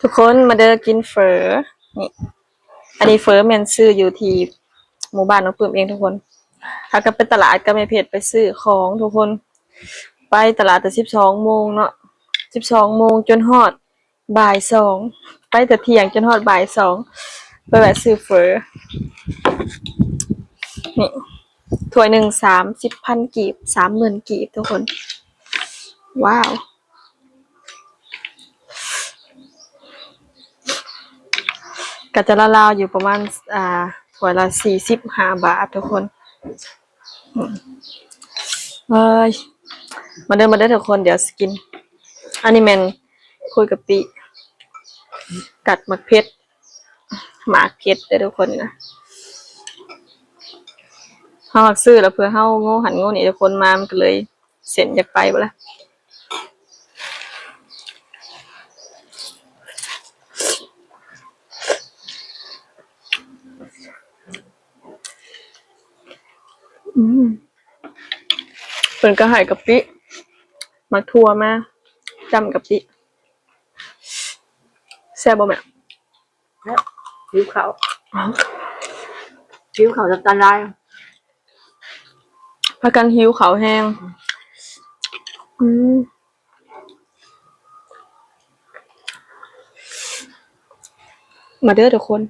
ทุกคนมาเด้อกินเฝอนี่อันนี้เฝอแมนซื้ออยู่ที่หมู่บ้านน้องปื้มเองทุกคนถ้าก็เป็นตลาดก็ไม่เผ็ดไปซื้อของทุกคนไปตลาดแต่12 โมงเนาะ12 โมงจนฮอดบ่าย 2ไปแต่เที่ยงจนฮอดบ่าย 2ไปแวะซื้อเฝอนี่ถ้วยหนึ่ง30,000 กีบ30,000 กีบทุกคนว้าวก็จะราวๆอยู่ประมาณถ้วยละ45 บาททุกคนเอ้ยมาเดินทุกคนเดี๋ยวสกินอันนี้แมนคุยกับปีกัดหมักเพชรหมากเพชรเด้อทุกคนนะเฮาหักซื้อแล้วเพื่อเฮาโง่หันโง่นี่ทุกคนมามันก็เลยเส้นอยากไปบ่ล่ะเพิ่นก็ให้กะปิมักทั่วมาจำกะปิแซ่บบ่แม่แล้วผิวเขาจะตาลายพากันหิวข้าวแห้งมาเด้อทุกคน